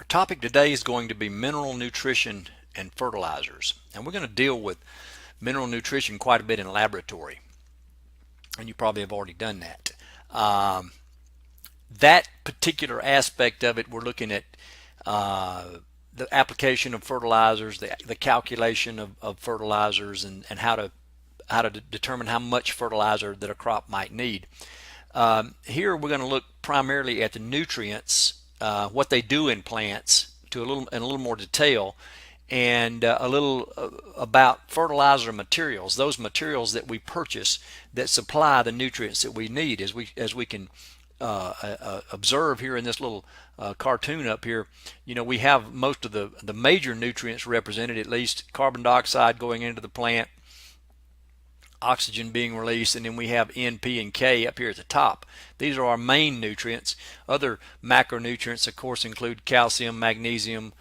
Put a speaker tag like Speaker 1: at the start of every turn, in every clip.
Speaker 1: Our topic today is going to be mineral nutrition and fertilizers. And we're going to deal with mineral nutrition quite a bit in laboratory. And you probably have already done that. That particular aspect of it, we're looking at the application of fertilizers, the calculation of fertilizers, and how to determine how much fertilizer that a crop might need. Here we're going to look primarily at the nutrients, what they do in plants, in a little more detail, and a little about fertilizer materials, those materials that we purchase that supply the nutrients that we need. As we can observe here in this little cartoon up here, we have most of the major nutrients represented, at least carbon dioxide going into the plant, oxygen being released, and then we have N, P, and K up here at the top. These are our main nutrients. Other macronutrients, of course, include calcium, magnesium,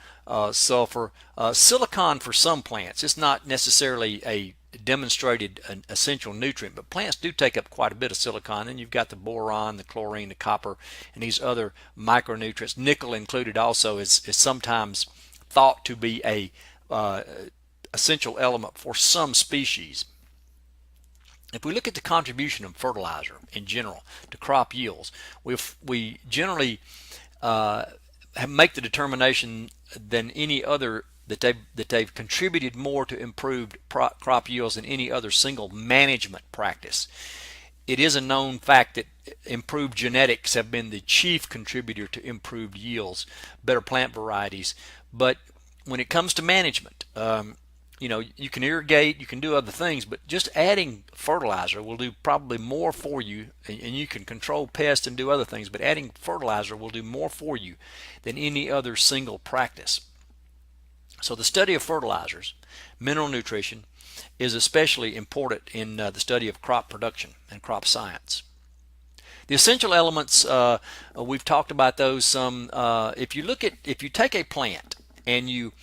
Speaker 1: sulfur, silicon for some plants. It's not necessarily a demonstrated an essential nutrient, but plants do take up quite a bit of silicon. And you've got the boron, the chlorine, the copper, and these other micronutrients. Nickel included also is sometimes thought to be a essential element for some species. If we look at the contribution of fertilizer in general to crop yields, we generally make the determination than any other that they've contributed more to improved crop yields than any other single management practice. It is a known fact that improved genetics have been the chief contributor to improved yields, better plant varieties. But when it comes to management, you can irrigate, you can do other things, but just adding fertilizer will do probably more for you, and you can control pests and do other things, but adding fertilizer will do more for you than any other single practice. So the study of fertilizers, mineral nutrition, is especially important in the study of crop production and crop science. The essential elements, we've talked about those some. If you take a plant and you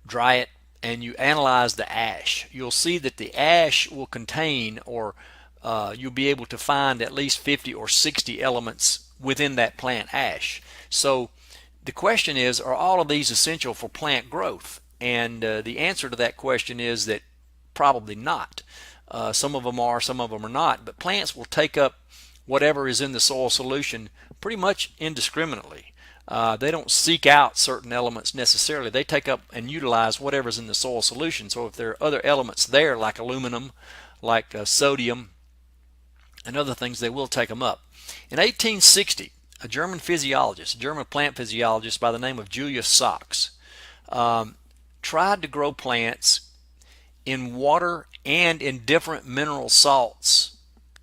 Speaker 1: dry it and you analyze the ash, you'll see that the ash will contain, or you'll be able to find at least 50 or 60 elements within that plant ash. So the question is, are all of these essential for plant growth? And the answer to that question is that probably not. Some of them are, some of them are not. But plants will take up whatever is in the soil solution pretty much indiscriminately. They don't seek out certain elements necessarily. They take up and utilize whatever's in the soil solution. So if there are other elements there, like aluminum, like sodium, and other things, they will take them up. In 1860, a German plant physiologist by the name of Julius Sachs, tried to grow plants in water and in different mineral salts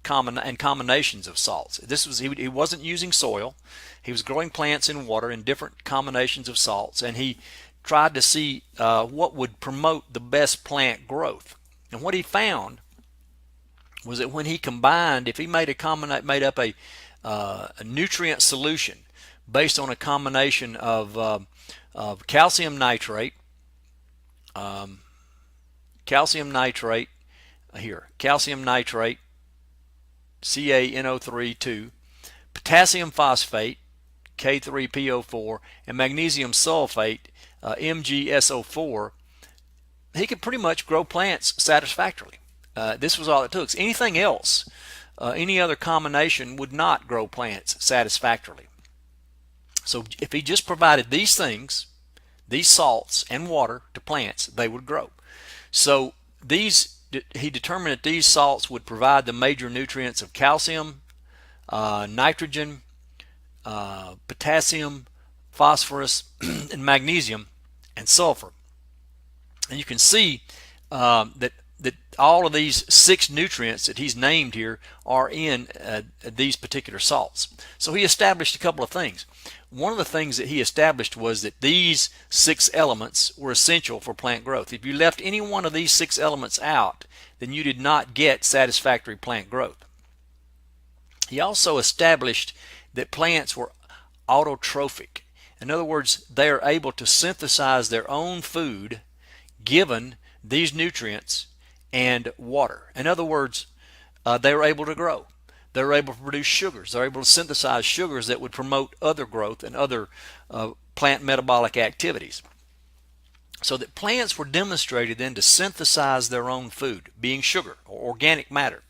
Speaker 1: and combinations of salts. He wasn't using soil. He was growing plants in water in different combinations of salts, and he tried to see what would promote the best plant growth. And what he found was that when he combined, if he made up a nutrient solution based on a combination of calcium nitrate, CaNO3, potassium phosphate, K3PO4, and magnesium sulfate, MgSO4, he could pretty much grow plants satisfactorily. This was all it took. Anything else, any other combination would not grow plants satisfactorily. So if he just provided these things, these salts and water to plants, they would grow. So he determined that these salts would provide the major nutrients of calcium, nitrogen, potassium, phosphorus, and magnesium, and sulfur. And you can see that all of these 6 nutrients that he's named here are in these particular salts. So he established a couple of things. One of the things that he established was that these 6 elements were essential for plant growth. If you left any one of these 6 elements out, then you did not get satisfactory plant growth. He also established that plants were autotrophic. In other words, they are able to synthesize their own food given these nutrients and water. In other words, they are able to grow. They're able to produce sugars. They're able to synthesize sugars that would promote other growth and other plant metabolic activities. So that plants were demonstrated then to synthesize their own food, being sugar or organic matter,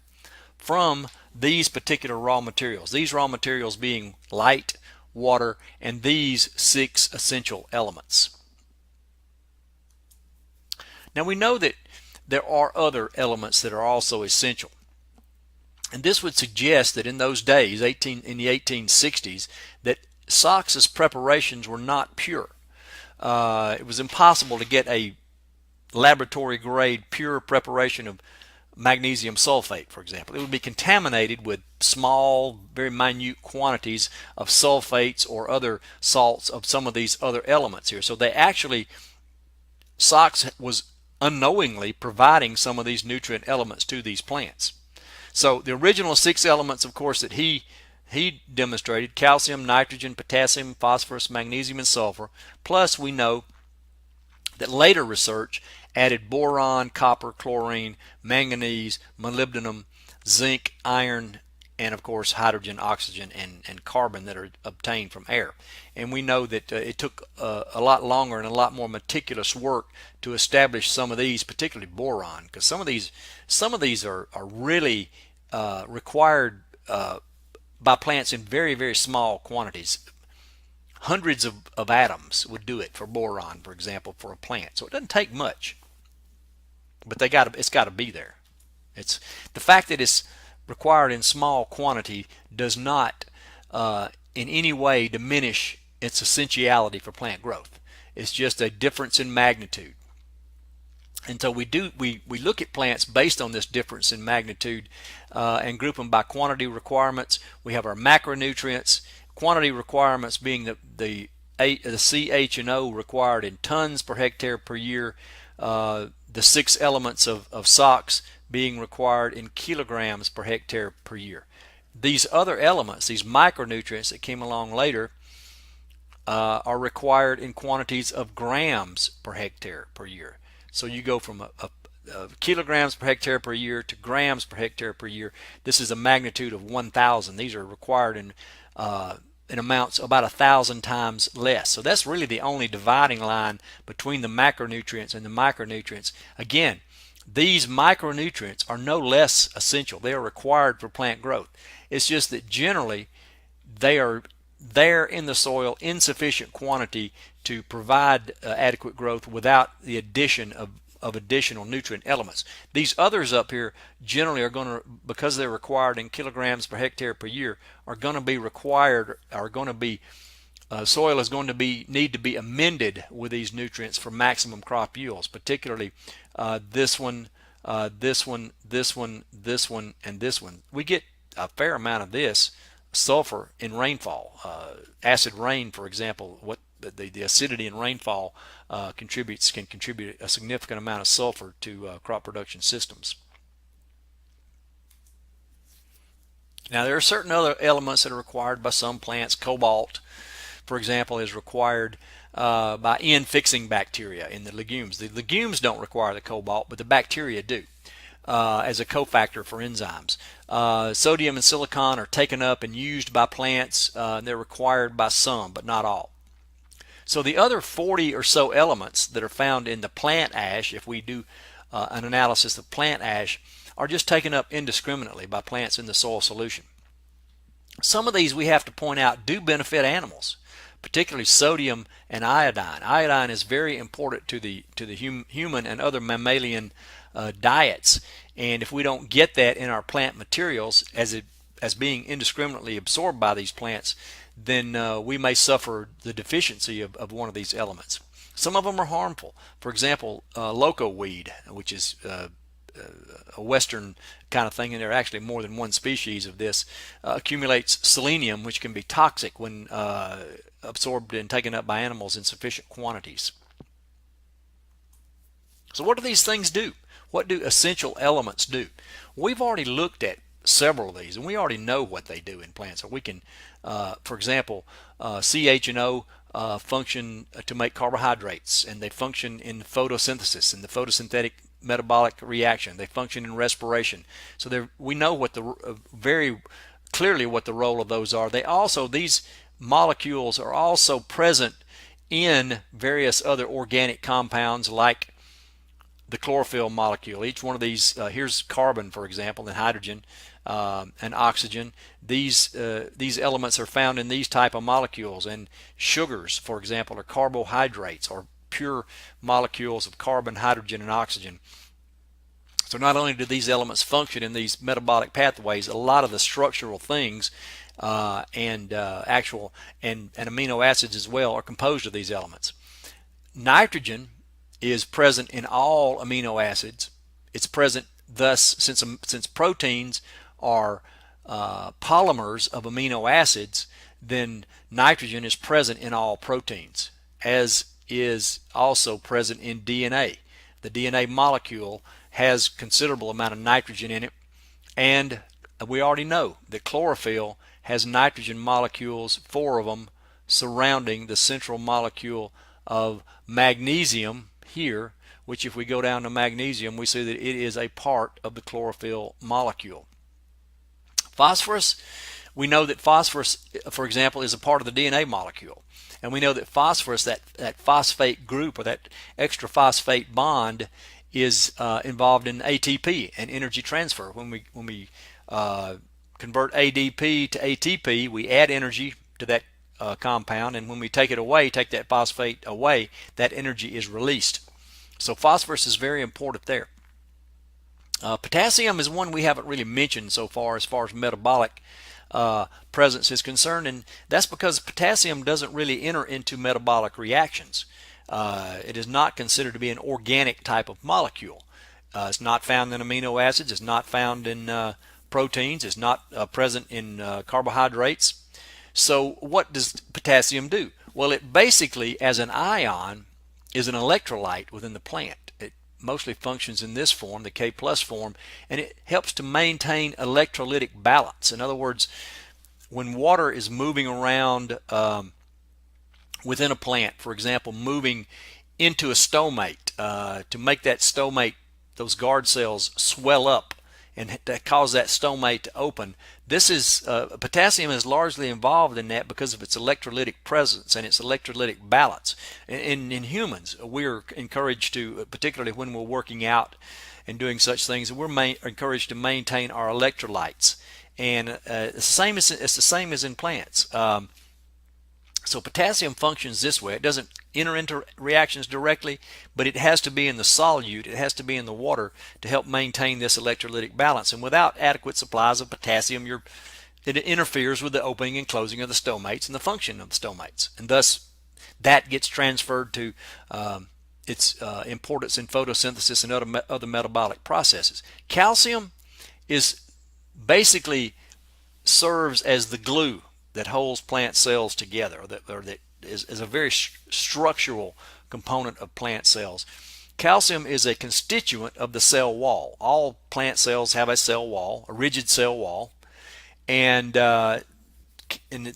Speaker 1: from these particular raw materials. These raw materials being light, water, and these 6 essential elements. Now we know that there are other elements that are also essential. And this would suggest that in those days, in the 1860s, that CSES preparations were not pure. It was impossible to get a laboratory grade pure preparation of magnesium sulfate, for example. It would be contaminated with small, very minute quantities of sulfates or other salts of some of these other elements here. So they actually, CSES was unknowingly providing some of these nutrient elements to these plants. So the original 6 elements, of course, that he demonstrated: calcium, nitrogen, potassium, phosphorus, magnesium, and sulfur. Plus we know that later research added boron, copper, chlorine, manganese, molybdenum, zinc, iron, and of course hydrogen, oxygen, and carbon that are obtained from air. And we know that it took a lot longer and a lot more meticulous work to establish some of these, particularly boron, because some of these are really required by plants in very, very small quantities. Hundreds of atoms would do it for boron, for example, for a plant. So it doesn't take much, but it's got to be there. It's the fact that it's required in small quantity does not in any way diminish its essentiality for plant growth. It's just a difference in magnitude. And so we look at plants based on this difference in magnitude and group them by quantity requirements. We have our macronutrients, quantity requirements being the C, H, and O required in tons per hectare per year. The 6 elements of SOx being required in kilograms per hectare per year. These other elements, these micronutrients that came along later, are required in quantities of grams per hectare per year. So you go from kilograms per hectare per year to grams per hectare per year. This is a magnitude of 1,000. These are required in amounts about 1,000 times less. So that's really the only dividing line between the macronutrients and the micronutrients. Again, these micronutrients are no less essential. They are required for plant growth. It's just that generally they are there in the soil in sufficient quantity to provide adequate growth without the addition of additional nutrient elements. These others up here generally are going to, because they're required in kilograms per hectare per year, are going to be required, are going to be, soil is going to need to be amended with these nutrients for maximum crop yields, particularly this one, this one, this one, this one, and this one. We get a fair amount of this sulfur in rainfall. Acid rain, for example, what the acidity in rainfall can contribute a significant amount of sulfur to crop production systems. Now there are certain other elements that are required by some plants. Cobalt, for example, is required by N-fixing bacteria in the legumes. The legumes don't require the cobalt, but the bacteria do as a cofactor for enzymes. Sodium and silicon are taken up and used by plants. They're required by some, but not all. So the other 40 or so elements that are found in the plant ash, if we do an analysis of plant ash, are just taken up indiscriminately by plants in the soil solution. Some of these, we have to point out, do benefit animals, particularly sodium and iodine. Iodine is very important to the human and other mammalian diets, and if we don't get that in our plant materials as being indiscriminately absorbed by these plants, then we may suffer the deficiency of one of these elements. Some of them are harmful. For example, loco weed, which is a western kind of thing, and there are actually more than one species of this, accumulates selenium, which can be toxic when absorbed and taken up by animals in sufficient quantities. So what do these things do? What do essential elements do? We've already looked at several of these, and we already know what they do in plants. So we can, for example, CH and O function to make carbohydrates, and they function in photosynthesis, in the photosynthetic metabolic reaction. They function in respiration. So we know what very clearly what the role of those are. These molecules are also present in various other organic compounds like the chlorophyll molecule. Each one of these, here's carbon, for example, and hydrogen and oxygen. These elements are found in these type of molecules. And sugars, for example, are carbohydrates or pure molecules of carbon, hydrogen, and oxygen. So not only do these elements function in these metabolic pathways, a lot of the structural things actual and amino acids as well are composed of these elements. Nitrogen is present in all amino acids. It's present thus since proteins are polymers of amino acids, then nitrogen is present in all proteins, as is also present in DNA. The DNA molecule has considerable amount of nitrogen in it, and we already know that chlorophyll has nitrogen molecules, 4 of them, surrounding the central molecule of magnesium here, which if we go down to magnesium, we see that it is a part of the chlorophyll molecule. Phosphorus, we know that phosphorus, for example, is a part of the DNA molecule. And we know that phosphorus, that phosphate group or that extra phosphate bond, is involved in ATP and energy transfer. When we convert ADP to ATP, we add energy to that compound, and when we take that phosphate away, that energy is released. So phosphorus is very important there. Potassium is one we haven't really mentioned so far as metabolic presence is concerned, and that's because potassium doesn't really enter into metabolic reactions. It is not considered to be an organic type of molecule. It's not found in amino acids. It's not found in proteins. It's not present in carbohydrates. So what does potassium do? Well, it basically, as an ion, is an electrolyte within the plant. It mostly functions in this form, the K+ form, and it helps to maintain electrolytic balance. In other words, when water is moving around within a plant, for example, moving into a stomate to make that stomate, those guard cells, swell up and to cause that stomate to open. This is potassium is largely involved in that because of its electrolytic presence and its electrolytic balance. In humans, we're encouraged to, particularly when we're working out and doing such things, we're encouraged to maintain our electrolytes. And it's the same as in plants. So potassium functions this way. It doesn't enter into reactions directly, but it has to be in the solute, it has to be in the water to help maintain this electrolytic balance. And without adequate supplies of potassium, it interferes with the opening and closing of the stomates and the function of the stomates. And thus, that gets transferred to its importance in photosynthesis and other metabolic processes. Calcium is basically serves as the glue that holds plant cells together, or that is a very structural component of plant cells. Calcium is a constituent of the cell wall. All plant cells have a cell wall, a rigid cell wall, and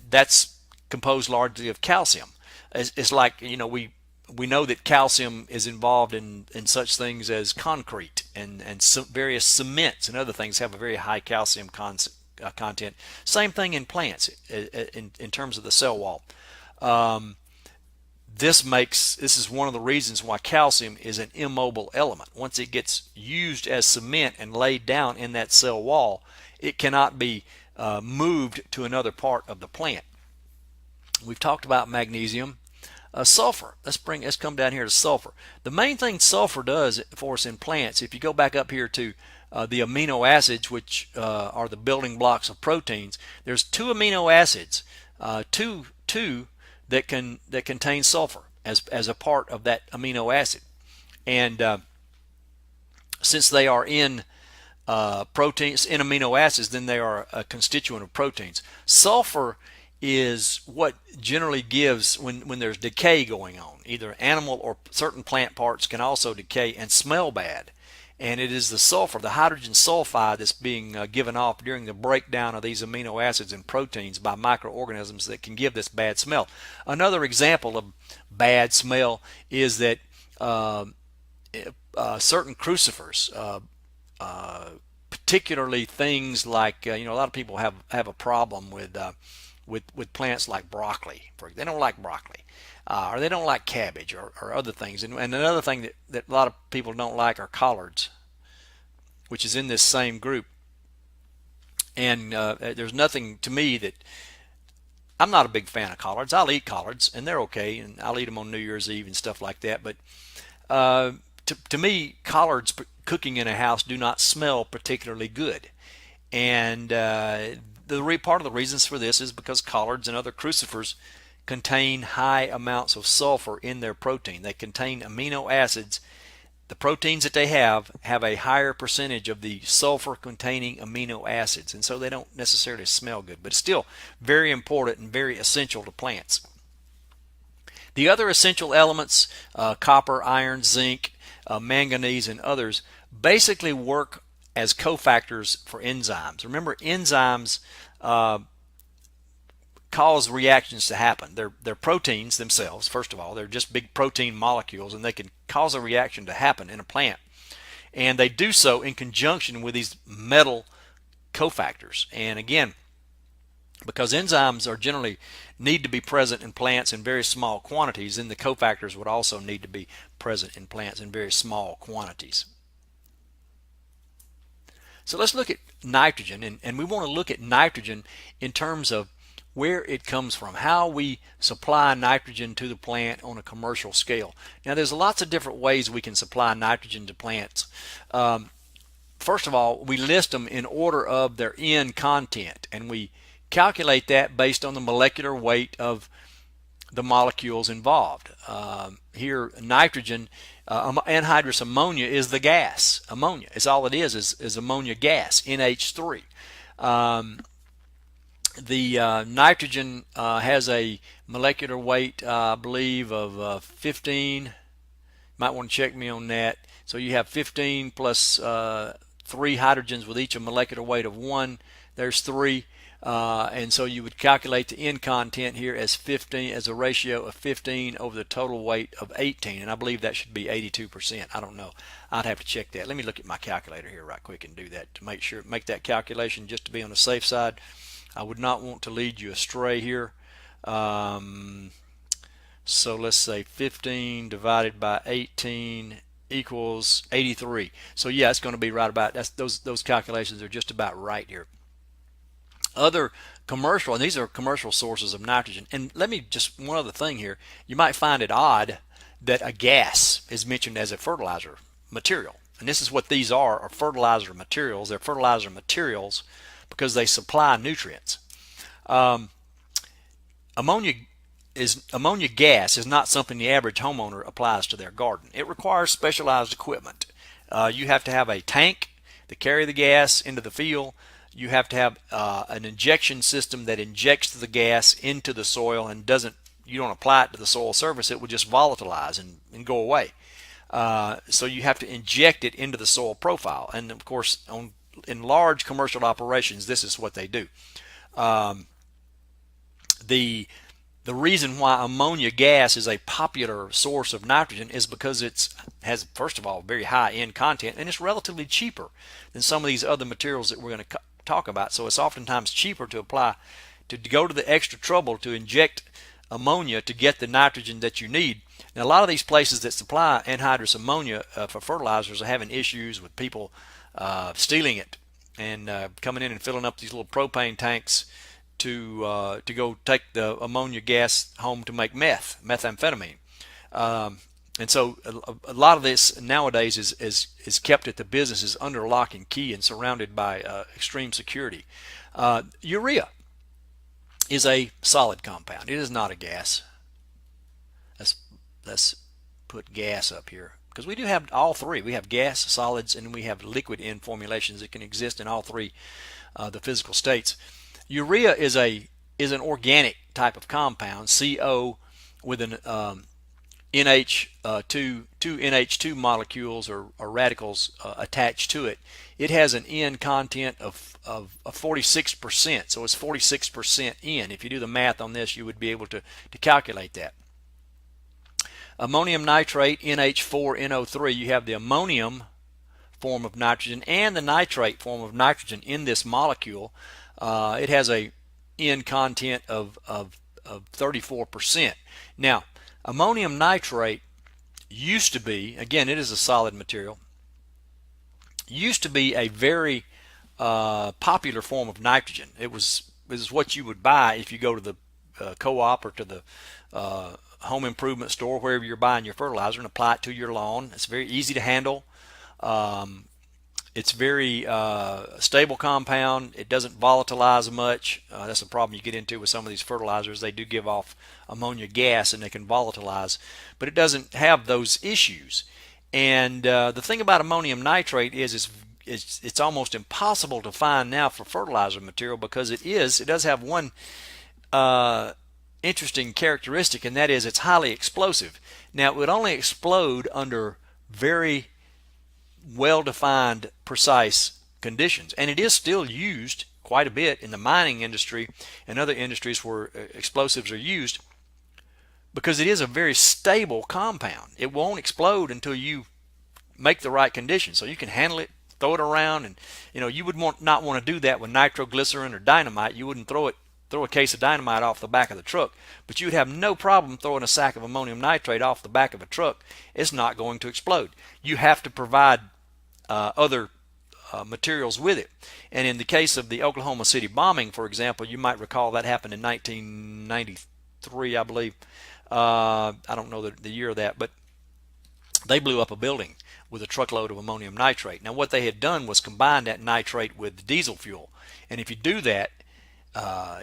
Speaker 1: that's composed largely of calcium. It's like, we know that calcium is involved in such things as concrete and various cements and other things have a very high calcium content. Same thing in plants in terms of the cell wall. This is one of the reasons why calcium is an immobile element. Once it gets used as cement and laid down in that cell wall, it cannot be moved to another part of the plant. We've talked about magnesium. Sulfur. Let's come down here to sulfur. The main thing sulfur does for us in plants, if you go back up here to the amino acids, which are the building blocks of proteins, there's 2 amino acids, two that contain sulfur as a part of that amino acid. And since they are in proteins, in amino acids, then they are a constituent of proteins. Sulfur is what generally gives when there's decay going on. Either animal or certain plant parts can also decay and smell bad. And it is the sulfur, the hydrogen sulfide, that's being given off during the breakdown of these amino acids and proteins by microorganisms that can give this bad smell. Another example of bad smell is that certain crucifers, particularly things like, a lot of people have a problem with with plants like broccoli. They don't like broccoli, or they don't like cabbage, or other things. And another thing that a lot of people don't like are collards, which is in this same group. And there's nothing to me that I'm not a big fan of collards. I'll eat collards, and they're okay, and I'll eat them on New Year's Eve and stuff like that. But to me, collards cooking in a house do not smell particularly good. And part of the reasons for this is because collards and other crucifers contain high amounts of sulfur in their protein. They contain amino acids. The proteins that they have a higher percentage of the sulfur-containing amino acids, and so they don't necessarily smell good. But it's still very important and very essential to plants. The other essential elements, copper, iron, zinc, manganese, and others, basically work as cofactors for enzymes. Remember, enzymes cause reactions to happen. They're proteins themselves, first of all. They're just big protein molecules, and they can cause a reaction to happen in a plant. And they do so in conjunction with these metal cofactors. And again, because enzymes are generally need to be present in plants in very small quantities, then the cofactors would also need to be present in plants in very small quantities. So let's look at nitrogen, and we want to look at nitrogen in terms of where it comes from, how we supply nitrogen to the plant on a commercial scale. Now, there's lots of different ways we can supply nitrogen to plants. First of all, we list them in order of their N content, and we calculate that based on the molecular weight of the molecules involved. Here, nitrogen, anhydrous ammonia is the gas. Ammonia is all it is ammonia gas, NH3. The nitrogen has a molecular weight, I believe, of 15. Might want to check me on that. So you have 15 plus 3 hydrogens with each a molecular weight of 1. There's 3. And so you would calculate the N content here as 15, as a ratio of 15 over the total weight of 18, and I believe that should be 82%. I don't know. I'd have to check that. Let me look at my calculator here right quick and do that to make that calculation just to be on the safe side. I would not want to lead you astray here. So let's say 15 divided by 18 equals 83. So yeah, it's going to be right about those calculations are just about right here. Other commercial, and these are commercial sources of nitrogen. And let me just one other thing here. You might find it odd that a gas is mentioned as a fertilizer material. And this is what these are fertilizer materials. They're fertilizer materials because they supply nutrients. Ammonia gas is not something the average homeowner applies to their garden. It requires specialized equipment. You have to have a tank to carry the gas into the field. You have to have an injection system that injects the gas into the soil and you don't apply it to the soil surface. It will just volatilize and go away. So you have to inject it into the soil profile. And of course, in large commercial operations, this is what they do. The reason why ammonia gas is a popular source of nitrogen is because it has, first of all, very high N content, and it's relatively cheaper than some of these other materials that we're going to talk about. So it's oftentimes cheaper to go to the extra trouble to inject ammonia to get the nitrogen that you need. Now, a lot of these places that supply anhydrous ammonia for fertilizers are having issues with people stealing it and coming in and filling up these little propane tanks to go take the ammonia gas home to make methamphetamine. And so a lot of this nowadays is kept at the businesses under lock and key and surrounded by extreme security. Urea is a solid compound. It is not a gas. Let's put gas up here because we do have all three. We have gas, solids, and we have liquid N formulations that can exist in all three the physical states. Urea is an organic type of compound, CO, with an two NH2 molecules or radicals attached to it. It has an N content of 46%, so it's 46% N. If you do the math on this, you would be able to calculate that. Ammonium nitrate, NH4NO3, you have the ammonium form of nitrogen and the nitrate form of nitrogen in this molecule. It has a N content of 34%. Now, ammonium nitrate used to be, again, it is a solid material, used to be a very popular form of nitrogen. It was what you would buy if you go to the co-op or to the home improvement store, wherever you're buying your fertilizer, and apply it to your lawn. It's very easy to handle. It's very stable compound. It doesn't volatilize much. That's a problem you get into with some of these fertilizers. They do give off ammonia gas and they can volatilize, but it doesn't have those issues. And the thing about ammonium nitrate is it's almost impossible to find now for fertilizer material, because it does have one interesting characteristic, and that is it's highly explosive. Now, it would only explode under very well-defined, precise conditions, and it is still used quite a bit in the mining industry and other industries where explosives are used, because it is a very stable compound. It won't explode until you make the right conditions, so you can handle it, throw it around. And you would not want to do that with nitroglycerin or dynamite. You wouldn't throw a case of dynamite off the back of the truck, but you would have no problem throwing a sack of ammonium nitrate off the back of a truck. It's not going to explode. You have to provide other materials with it. And in the case of the Oklahoma City bombing, for example, you might recall that happened in 1993, I believe. I don't know the year of that, but they blew up a building with a truckload of ammonium nitrate. Now, what they had done was combine that nitrate with diesel fuel, and if you do that,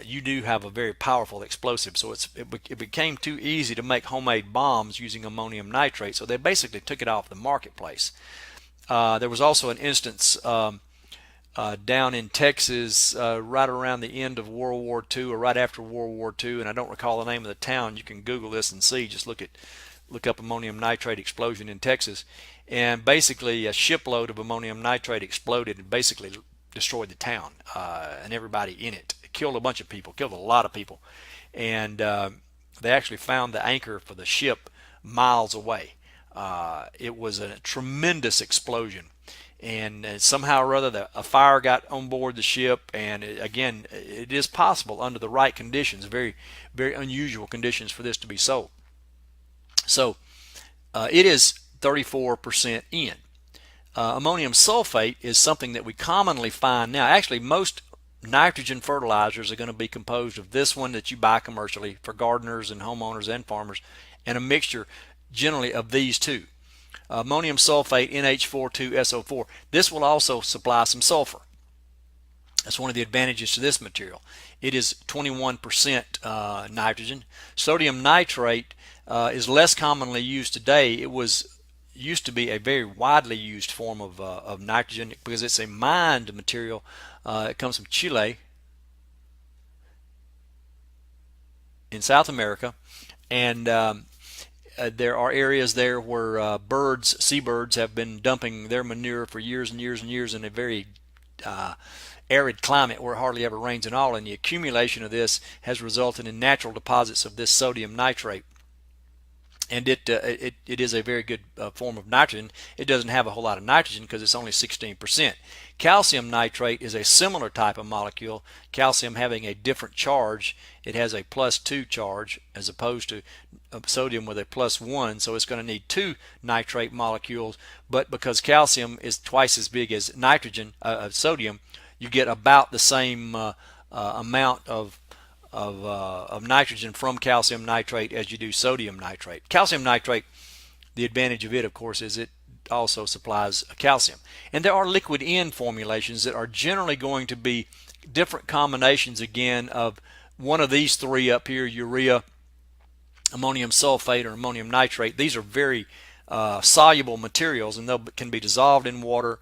Speaker 1: you do have a very powerful explosive. So it became too easy to make homemade bombs using ammonium nitrate, so they basically took it off the marketplace. There was also an instance down in Texas right around the end of World War II or right after World War II, and I don't recall the name of the town. You can Google this and see. Just look up ammonium nitrate explosion in Texas, and basically a shipload of ammonium nitrate exploded and basically destroyed the town and everybody in it. It killed a bunch of people, killed a lot of people, and they actually found the anchor for the ship miles away. It was a tremendous explosion, and somehow or other a fire got on board the ship. And it is possible under the right conditions, very, very unusual conditions, for this to be sold. So it is 34% N. Ammonium sulfate is something that we commonly find now. Actually, most nitrogen fertilizers are going to be composed of this one that you buy commercially for gardeners and homeowners and farmers, and a mixture generally of these two. Ammonium sulfate, NH42SO4. This will also supply some sulfur. That's one of the advantages to this material. It is 21% nitrogen. Sodium nitrate is less commonly used today. It used to be a very widely used form of nitrogen, because it's a mined material. It comes from Chile in South America, and there are areas there where seabirds have been dumping their manure for years and years and years in a very arid climate where it hardly ever rains at all, and the accumulation of this has resulted in natural deposits of this sodium nitrate. And it is a very good form of nitrogen. It doesn't have a whole lot of nitrogen because it's only 16%. Calcium nitrate is a similar type of molecule, calcium having a different charge. It has a +2 charge as opposed to sodium with a +1, so it's going to need two nitrate molecules. But because calcium is twice as big as sodium, you get about the same amount of nitrogen from calcium nitrate as you do sodium nitrate. Calcium nitrate, the advantage of it, of course, is it also supplies calcium. And there are liquid N formulations that are generally going to be different combinations, again, of one of these three up here: urea, ammonium sulfate, or ammonium nitrate. These are very soluble materials, and they can be dissolved in water,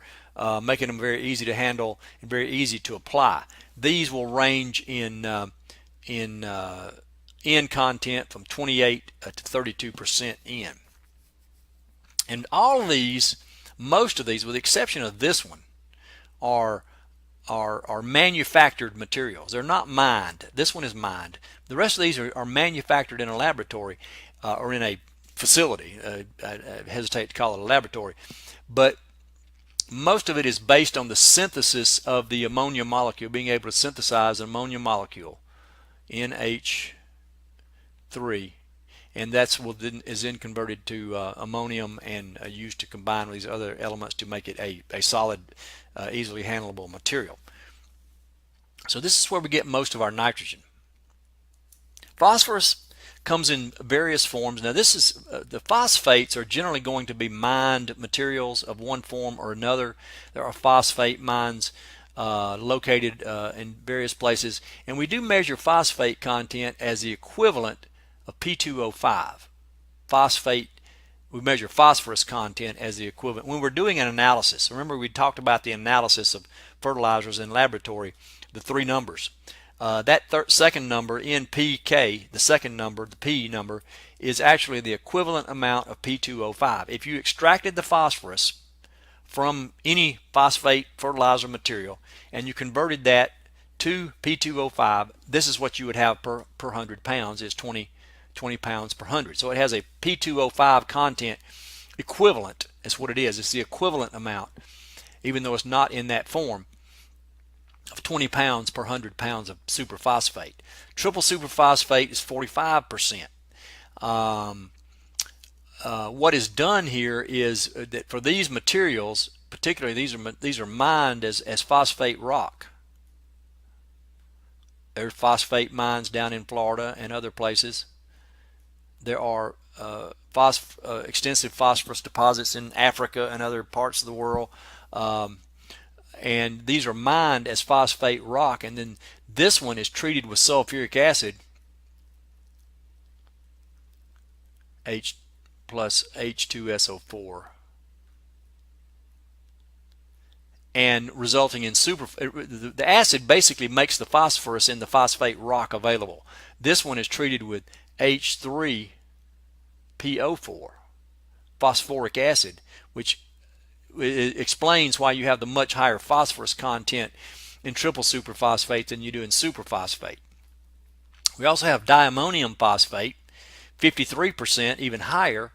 Speaker 1: making them very easy to handle and very easy to apply. These will range in N content from 28 to 32% N. And all of these, most of these, with the exception of this one, are manufactured materials. They're not mined. This one is mined. The rest of these are manufactured in a laboratory or in a facility. I hesitate to call it a laboratory, but most of it is based on the synthesis of the ammonia molecule, being able to synthesize an ammonia molecule NH3, and that's is then converted to ammonium and used to combine with these other elements to make it a solid, easily handleable material. So this is where we get most of our nitrogen. Phosphorus comes in various forms. Now this is the phosphates are generally going to be mined materials of one form or another. There are phosphate mines located in various places, and we do measure phosphate content as the equivalent of P2O5. Phosphate, we measure phosphorus content as the equivalent when we're doing an analysis. Remember, we talked about the analysis of fertilizers in laboratory, the three numbers. That second number, NPK, the second number, the P number, is actually the equivalent amount of P2O5. If you extracted the phosphorus from any phosphate fertilizer material and you converted that to P2O5, this is what you would have per 100 pounds, is 20 pounds per 100. So it has a P2O5 content equivalent. That's what it is. It's the equivalent amount, even though it's not in that form, of 20 pounds per 100 pounds of superphosphate. Triple superphosphate is 45%. What is done here is that for these materials, particularly these are mined as phosphate rock. There's phosphate mines down in Florida and other places. There are extensive phosphorus deposits in Africa and other parts of the world. And these are mined as phosphate rock, and then this one is treated with sulfuric acid, H plus H2SO4, and resulting in the acid basically makes the phosphorus in the phosphate rock available. This one is treated with H3PO4, phosphoric acid, which it explains why you have the much higher phosphorus content in triple superphosphate than you do in superphosphate. We also have diammonium phosphate, 53%, even higher,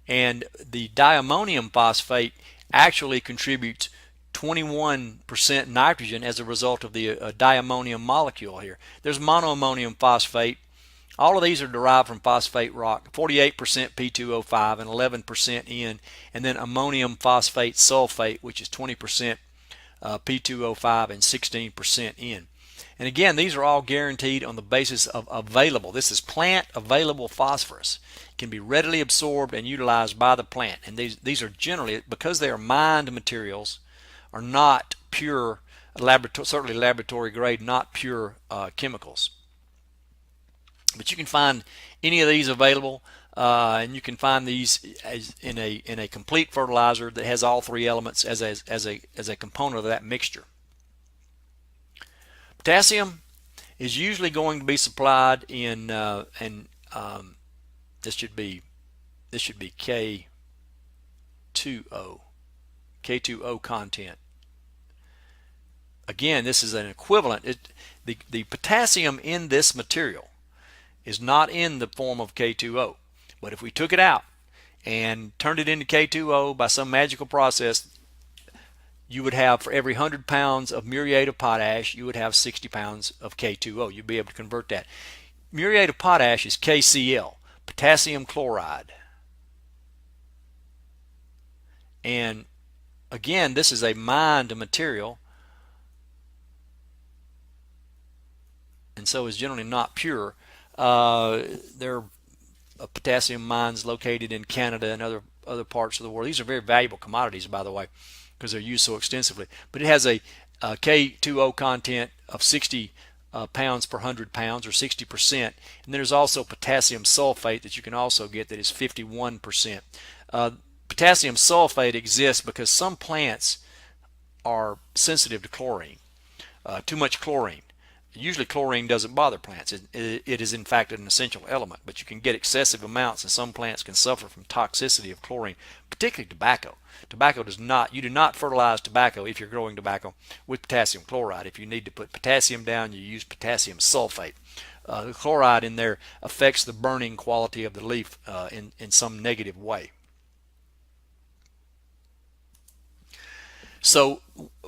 Speaker 1: and the diammonium phosphate actually contributes 21% nitrogen as a result of the diammonium molecule here. There's monoammonium phosphate. All of these are derived from phosphate rock, 48% P2O5 and 11% N, and then ammonium phosphate sulfate, which is 20% P2O5 and 16% N. And again, these are all guaranteed on the basis of available. This is plant available phosphorus. It can be readily absorbed and utilized by the plant. And these are generally, because they are mined materials, are not pure, certainly laboratory grade, not pure chemicals. But you can find any of these available, and you can find these in a complete fertilizer that has all three elements as a component of that mixture. Potassium is usually going to be supplied in this should be K2O content. Again, this is an equivalent. The potassium in this material is not in the form of K2O. But if we took it out and turned it into K2O by some magical process, you would have, for every 100 pounds of muriate of potash, you would have 60 pounds of K2O. You'd be able to convert that. Muriate of potash is KCl, potassium chloride. And again, this is a mined material, and so is generally not pure. There are potassium mines located in Canada and other parts of the world. These are very valuable commodities, by the way, because they're used so extensively. But it has a K2O content of 60 pounds per 100 pounds, or 60%. And then there's also potassium sulfate that you can also get that is 51%. Potassium sulfate exists because some plants are sensitive to chlorine, too much chlorine. Usually chlorine doesn't bother plants. It is in fact an essential element, but you can get excessive amounts, and some plants can suffer from toxicity of chlorine, particularly tobacco. You do not fertilize tobacco if you're growing tobacco with potassium chloride. If you need to put potassium down, you use potassium sulfate. The chloride in there affects the burning quality of the leaf in some negative way. So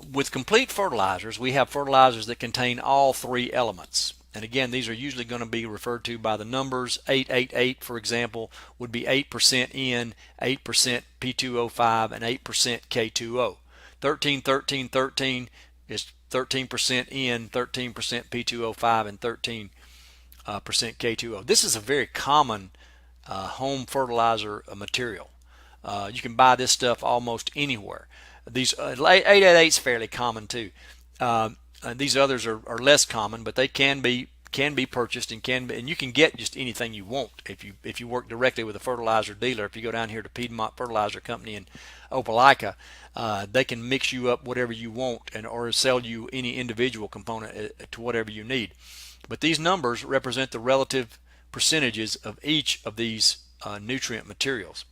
Speaker 1: with complete fertilizers, we have fertilizers that contain all three elements. And again, these are usually going to be referred to by the numbers. 888, for example, would be 8% N, 8% P2O5, and 8% K2O. 13 is 13% N, 13% P2O5, and 13% K2O. This is a very common home fertilizer material. You can buy this stuff almost anywhere. These 888 is fairly common too. These others are less common, but they can be purchased and you can get just anything you want if you work directly with a fertilizer dealer. If you go down here to Piedmont Fertilizer Company in Opelika, they can mix you up whatever you want or sell you any individual component to whatever you need. But these numbers represent the relative percentages of each of these nutrient materials.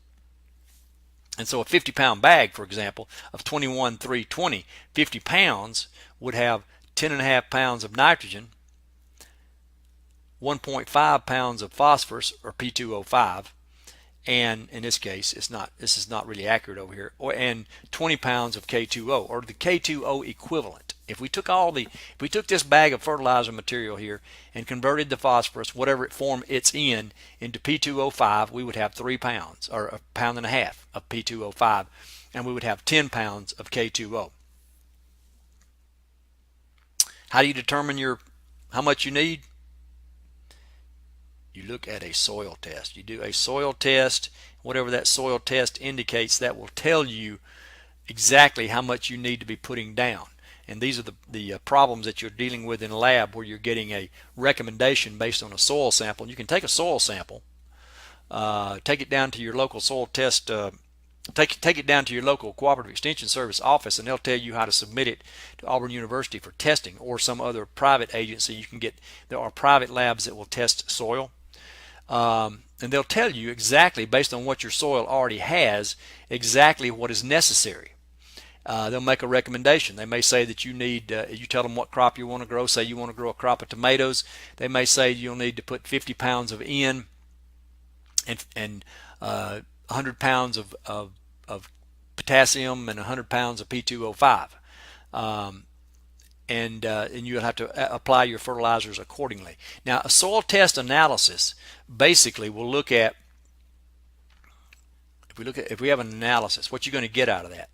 Speaker 1: And so a 50-pound bag, for example, of 21,320, 50 pounds would have 10.5 pounds of nitrogen, 1.5 pounds of phosphorus, or P2O5, and in this case, this is not really accurate over here, and 20 pounds of K2O, or the K2O equivalent. If we took this bag of fertilizer material here and converted the phosphorus, whatever form it's in, into P2O5, we would have 3 pounds, or a pound and a half of P2O5, and we would have 10 pounds of K2O. How do you determine how much you need? You look at a soil test. You do a soil test. Whatever that soil test indicates, that will tell you exactly how much you need to be putting down. And these are the problems that you're dealing with in a lab, where you're getting a recommendation based on a soil sample. And you can take a soil sample, take it down to your local soil test, take it down to your local Cooperative Extension Service office, and they'll tell you how to submit it to Auburn University for testing, or some other private agency. You can get, there are private labs that will test soil. And they'll tell you exactly, based on what your soil already has, exactly what is necessary. They'll make a recommendation. They may say that you need, you tell them what crop you want to grow. Say you want to grow a crop of tomatoes. They may say you'll need to put 50 pounds of N and 100 pounds of potassium and 100 pounds of P2O5. And you'll have to apply your fertilizers accordingly. Now, a soil test analysis basically will look at, if we have an analysis, what you're going to get out of that.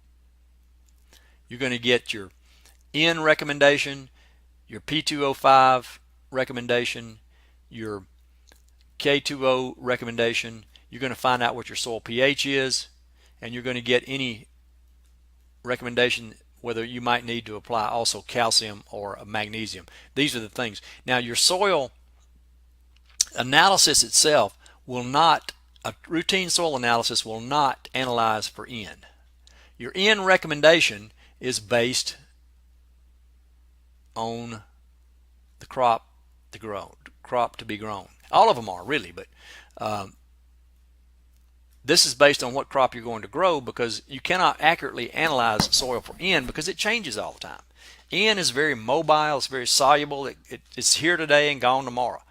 Speaker 1: You're going to get your N recommendation, your P2O5 recommendation, your K2O recommendation. You're going to find out what your soil pH is, and you're going to get any recommendation whether you might need to apply also calcium or magnesium. These are the things. Now, your soil analysis itself will not, a routine soil analysis will not analyze for N. Your N recommendation is based on the crop to be grown. All of them are really, but this is based on what crop you're going to grow, because you cannot accurately analyze soil for N because it changes all the time. N is very mobile, it's very soluble, it's here today and gone tomorrow.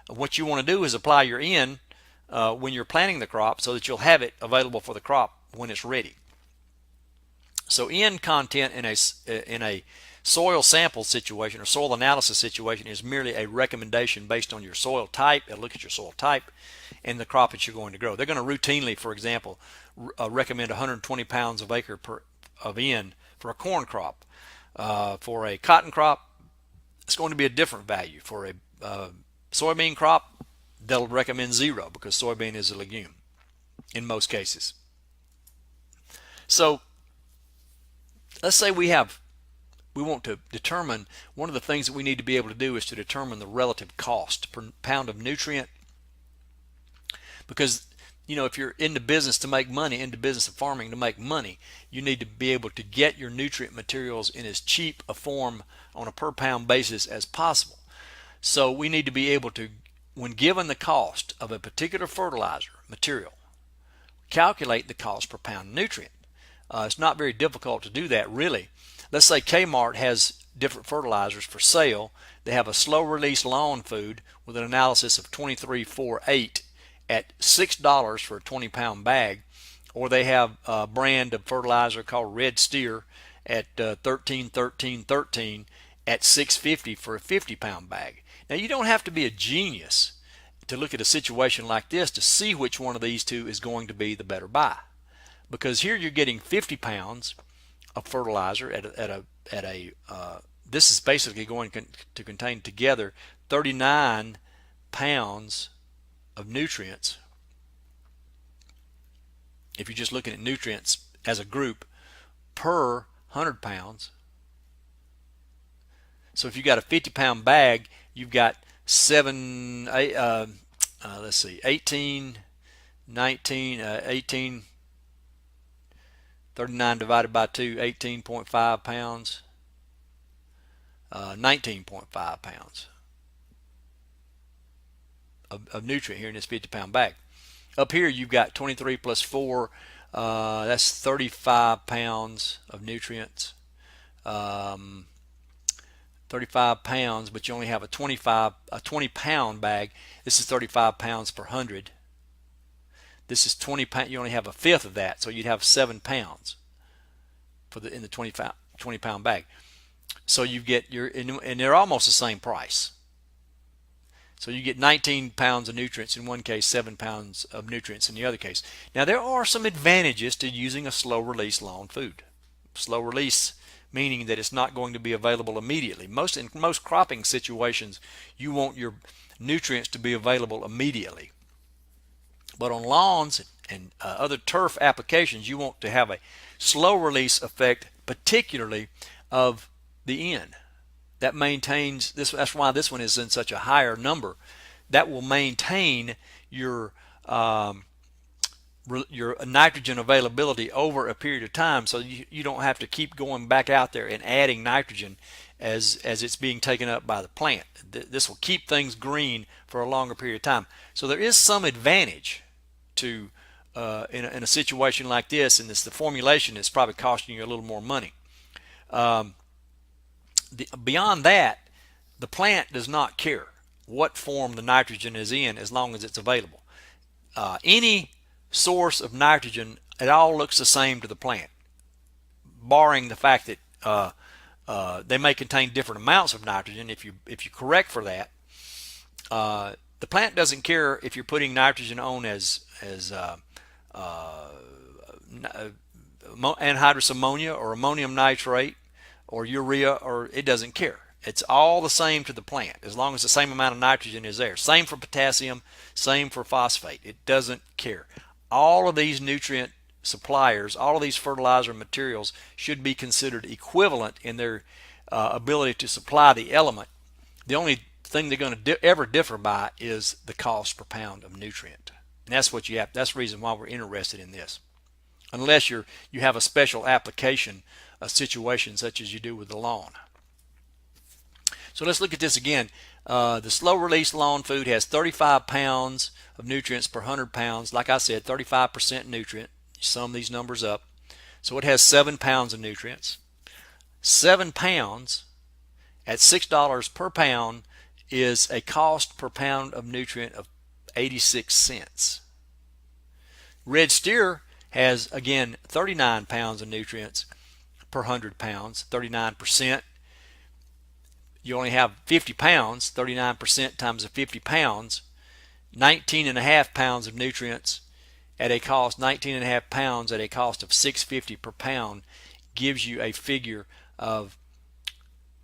Speaker 1: What you want to do is apply your N when you're planting the crop, so that you'll have it available for the crop when it's ready. So N content in a soil sample situation or soil analysis situation is merely a recommendation based on your soil type. It'll look at your soil type and the crop that you're going to grow. They're going to routinely, for example, recommend 120 pounds of acre of N for a corn crop. For a cotton crop, it's going to be a different value. For a soybean crop, they'll recommend 0, because soybean is a legume in most cases. So let's say we want to determine, one of the things that we need to be able to do is to determine the relative cost per pound of nutrient. Because, you know, if you're in the business to make money, in the business of farming to make money, you need to be able to get your nutrient materials in as cheap a form on a per pound basis as possible. So we need to be able to, when given the cost of a particular fertilizer material, calculate the cost per pound of nutrient. It's not very difficult to do that, really. Let's say Kmart has different fertilizers for sale. They have a slow release lawn food with an analysis of 2348 at $6 for a 20-pound bag, or they have a brand of fertilizer called Red Steer at 13 at $6.50 for a 50-pound bag. Now, you don't have to be a genius to look at a situation like this to see which one of these two is going to be the better buy, because here you're getting 50 pounds of fertilizer this is basically going to contain together 39 pounds of nutrients. If you're just looking at nutrients as a group per 100 pounds. So if you got a 50-pound bag, you've got 18, 19, 18, 39 divided by 2, 18.5 pounds, 19.5 pounds of nutrient here in this 50-pound bag. Up here you've got 23 plus 4, that's 35 pounds of nutrients. 35 pounds, but you only have a 20-pound bag. This is 35 pounds per 100. This is 20 pounds. You only have a fifth of that, so you'd have 7 pounds in the 20-pound bag. So you get and they're almost the same price. So you get 19 pounds of nutrients in one case, 7 pounds of nutrients in the other case. Now there are some advantages to using a slow release lawn food. Slow release meaning that it's not going to be available immediately. In most cropping situations, you want your nutrients to be available immediately. But on lawns and other turf applications, you want to have a slow release effect, particularly of the N. That maintains this. That's why this one is in such a higher number. That will maintain your nitrogen availability over a period of time, so you don't have to keep going back out there and adding nitrogen as it's being taken up by the plant. This will keep things green for a longer period of time. So there is some advantage to in a situation like this, and the formulation is probably costing you a little more money. Beyond that, the plant does not care what form the nitrogen is in as long as it's available. Any source of nitrogen, it all looks the same to the plant, barring the fact that they may contain different amounts of nitrogen. If you correct for that, the plant doesn't care if you're putting nitrogen on as anhydrous ammonia or ammonium nitrate or urea, or it doesn't care. It's all the same to the plant as long as the same amount of nitrogen is there. Same for potassium, same for phosphate. It doesn't care. All of these nutrient suppliers, all of these fertilizer materials should be considered equivalent in their ability to supply the element. The only thing they're going to ever differ by is the cost per pound of nutrient. And that's what you have. That's the reason why we're interested in this. Unless you have a special application, a situation such as you do with the lawn. So let's look at this again. The slow release lawn food has 35 pounds of nutrients per 100 pounds. Like I said, 35% nutrient. You sum these numbers up. So it has 7 pounds of nutrients. 7 pounds at $6 per pound is a cost per pound of nutrient of 86 cents. Red Steer has, again, 39 pounds of nutrients per 100 pounds, 39%. You only have 50 pounds, 39% times the 50 pounds, 19.5 pounds of nutrients at a cost, 19.5 pounds at a cost of $6.50 per pound gives you a figure of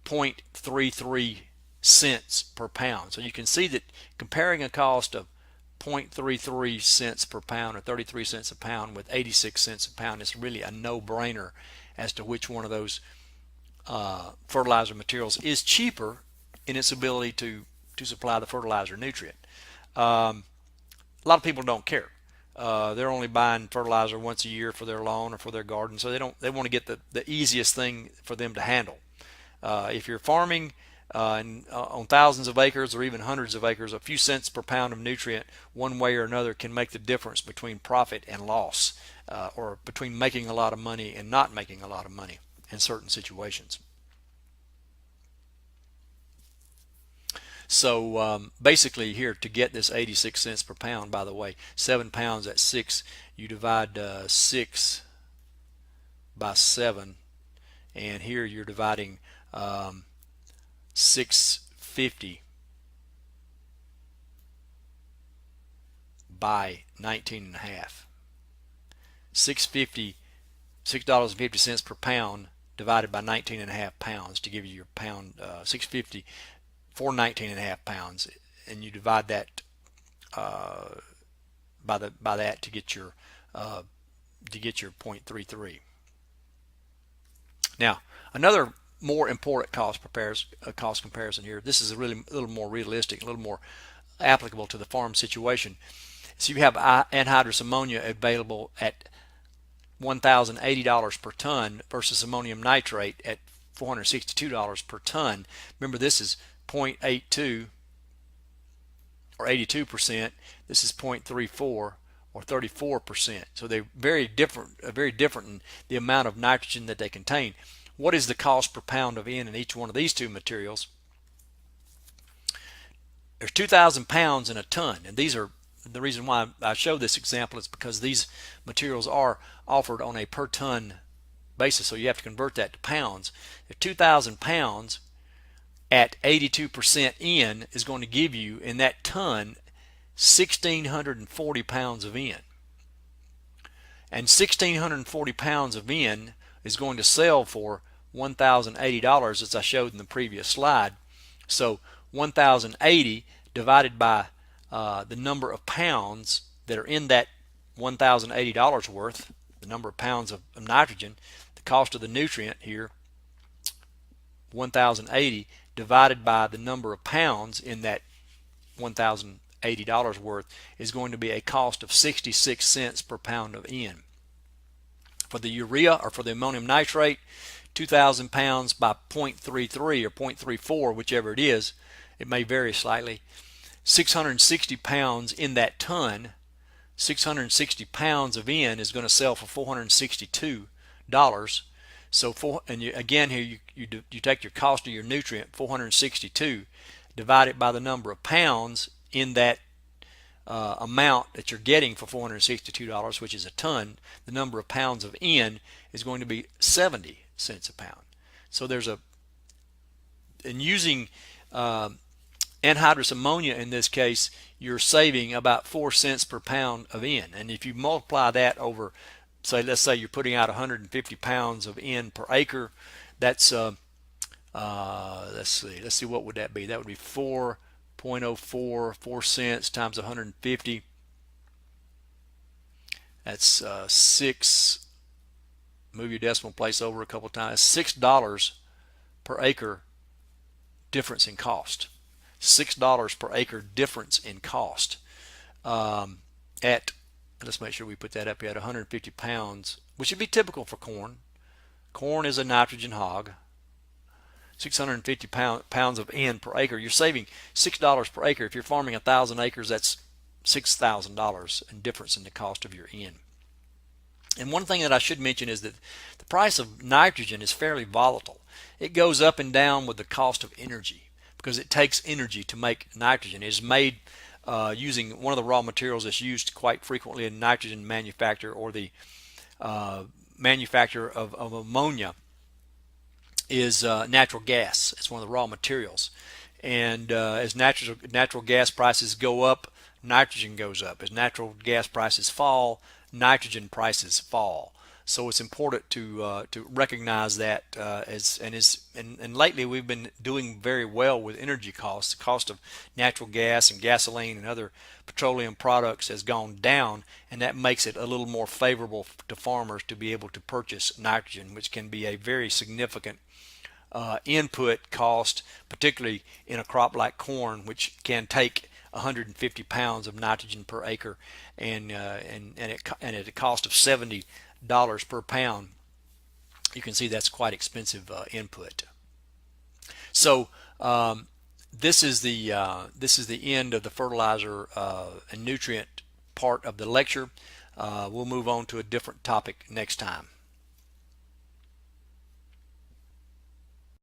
Speaker 1: 0.33 cents per pound. So you can see that comparing a cost of 0.33 cents per pound or 33 cents a pound with 86 cents a pound is really a no-brainer as to which one of those fertilizer materials is cheaper in its ability to supply the fertilizer nutrient. A lot of people don't care. They're only buying fertilizer once a year for their lawn or for their garden, so they want to get the easiest thing for them to handle. If you're farming on thousands of acres or even hundreds of acres, a few cents per pound of nutrient one way or another can make the difference between profit and loss, or between making a lot of money and not making a lot of money in certain situations. So basically here, to get this 86 cents per pound, by the way, 7 pounds at 6, you divide 6 by 7, and here you're dividing 650 by 19.5. $6.50 per pound divided by 19.5 pounds to give you your pound. 650 for 19.5 pounds, and you divide that by that to get your 0.33. Now, another more important cost comparison here. This is a little more realistic, a little more applicable to the farm situation. So you have anhydrous ammonia available at $1,080 per ton versus ammonium nitrate at $462 per ton. Remember, this is 0.82 or 82%. This is 0.34 or 34%. So they're very different in the amount of nitrogen that they contain. What is the cost per pound of N in each one of these two materials? There's 2,000 pounds in a ton, and these are the reason why I show this example is because these materials are offered on a per ton basis, so you have to convert that to pounds. If 2,000 pounds at 82% N is going to give you in that ton 1,640 pounds of N, and 1,640 pounds of N is going to sell for $1,080, as I showed in the previous slide. So 1,080 divided by the number of pounds that are in that $1,080 worth, the number of pounds of nitrogen, the cost of the nutrient here, 1,080 divided by the number of pounds in that $1,080 worth is going to be a cost of 66 cents per pound of N. For the urea or for the ammonium nitrate, 2,000 pounds by 0.33 or 0.34, whichever it is, it may vary slightly. 660 pounds in that ton, 660 pounds of N is going to sell for $462. So again here you take your cost of your nutrient, 462, divide it by the number of pounds in that amount that you're getting for $462, which is a ton. The number of pounds of N is going to be 70 cents a pound. So using anhydrous ammonia in this case, you're saving about 4 cents per pound of N. And if you multiply that over, let's say you're putting out 150 pounds of N per acre, that's let's see, what would that be? That would be 4 cents times 150. That's 6. Move your decimal place over a couple times. $6 per acre difference in cost. $6 per acre difference in cost. Let's make sure we put that up here at 150 pounds, which would be typical for corn. Corn is a nitrogen hog. 650 pounds of N per acre. You're saving $6 per acre. If you're farming 1,000 acres, that's $6,000 in difference in the cost of your N. And one thing that I should mention is that the price of nitrogen is fairly volatile. It goes up and down with the cost of energy because it takes energy to make nitrogen. It is made using one of the raw materials that's used quite frequently in nitrogen manufacture, or the manufacture of ammonia, is natural gas. It's one of the raw materials. And as natural gas prices go up, nitrogen goes up. As natural gas prices fall, nitrogen prices fall. So it's important to recognize that and lately we've been doing very well with energy costs. The cost of natural gas and gasoline and other petroleum products has gone down, and that makes it a little more favorable to farmers to be able to purchase nitrogen, which can be a very significant input cost, particularly in a crop like corn, which can take 150 pounds of nitrogen per acre, and at a cost of $70 per pound. You can see that's quite expensive input. So this is the end of the fertilizer and nutrient part of the lecture. We'll move on to a different topic next time.